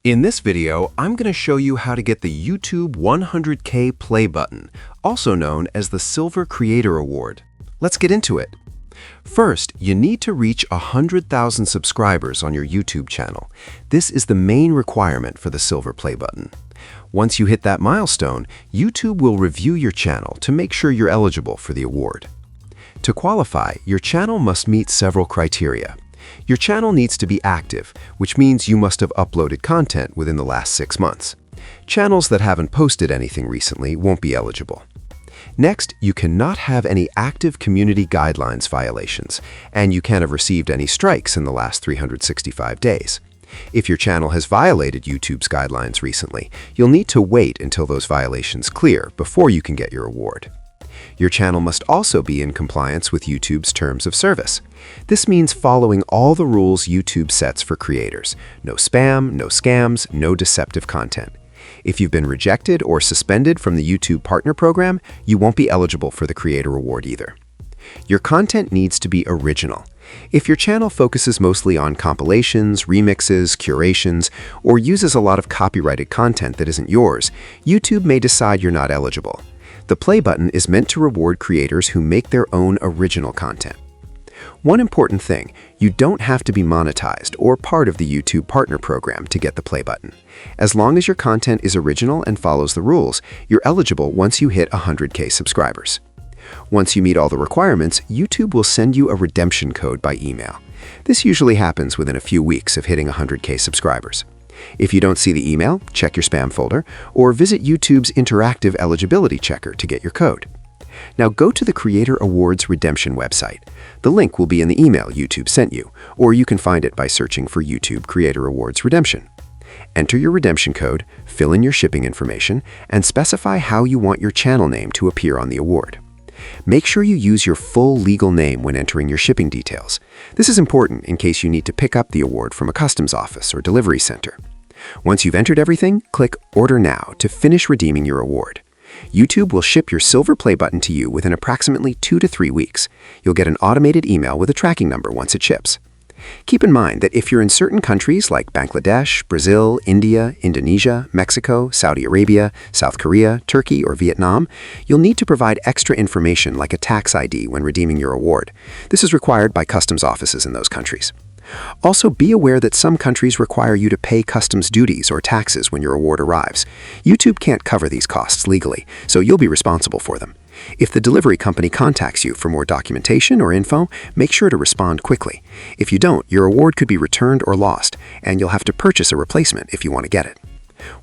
In this video, I'm going to show you how to get the YouTube 100K play button, also known as the Silver Creator Award. Let's get into it. First, you need to reach 100,000 subscribers on your YouTube channel. This is the main requirement for the Silver Play button. Once you hit that milestone, YouTube will review your channel to make sure you're eligible for the award. To qualify, your channel must meet several criteria. Your channel needs to be active, which means you must have uploaded content within the last 6 months. Channels that haven't posted anything recently won't be eligible. Next, you cannot have any active community guidelines violations, and you can't have received any strikes in the last 365 days. If your channel has violated YouTube's guidelines recently, you'll need to wait until those violations clear before you can get your award. Your channel must also be in compliance with YouTube's terms of service. This means following all the rules YouTube sets for creators. No spam, no scams, no deceptive content. If you've been rejected or suspended from the YouTube Partner Program, you won't be eligible for the Creator Award either. Your content needs to be original. If your channel focuses mostly on compilations, remixes, curations, or uses a lot of copyrighted content that isn't yours, YouTube may decide you're not eligible. The play button is meant to reward creators who make their own original content. One important thing, you don't have to be monetized or part of the YouTube Partner Program to get the play button. As long as your content is original and follows the rules, you're eligible once you hit 100K subscribers. Once you meet all the requirements, YouTube will send you a redemption code by email. This usually happens within a few weeks of hitting 100K subscribers. If you don't see the email, check your spam folder, or visit YouTube's interactive eligibility checker to get your code. Now go to the Creator Awards redemption website. The link will be in the email YouTube sent you, or you can find it by searching for YouTube Creator Awards Redemption. Enter your redemption code, fill in your shipping information, and specify how you want your channel name to appear on the award. Make sure you use your full legal name when entering your shipping details. This is important in case you need to pick up the award from a customs office or delivery center. Once you've entered everything, click Order Now to finish redeeming your award. YouTube will ship your Silver Play button to you within approximately 2 to 3 weeks. You'll get an automated email with a tracking number once it ships. Keep in mind that if you're in certain countries like Bangladesh, Brazil, India, Indonesia, Mexico, Saudi Arabia, South Korea, Turkey, or Vietnam, you'll need to provide extra information like a tax ID when redeeming your award. This is required by customs offices in those countries. Also, be aware that some countries require you to pay customs duties or taxes when your award arrives. YouTube can't cover these costs legally, so you'll be responsible for them. If the delivery company contacts you for more documentation or info, make sure to respond quickly. If you don't, your award could be returned or lost, and you'll have to purchase a replacement if you want to get it.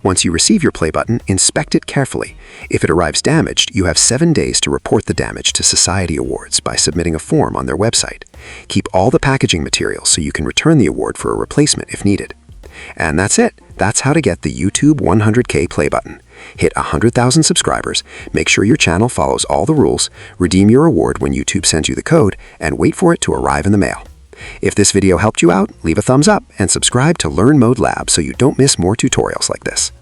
Once you receive your play button, inspect it carefully. If it arrives damaged, you have 7 days to report the damage to Society Awards by submitting a form on their website. Keep all the packaging materials so you can return the award for a replacement if needed. And that's it. That's how to get the YouTube 100K play button. Hit 100,000 subscribers, make sure your channel follows all the rules, redeem your award when YouTube sends you the code, and wait for it to arrive in the mail. If this video helped you out, leave a thumbs up and subscribe to Learn Mode Lab so you don't miss more tutorials like this.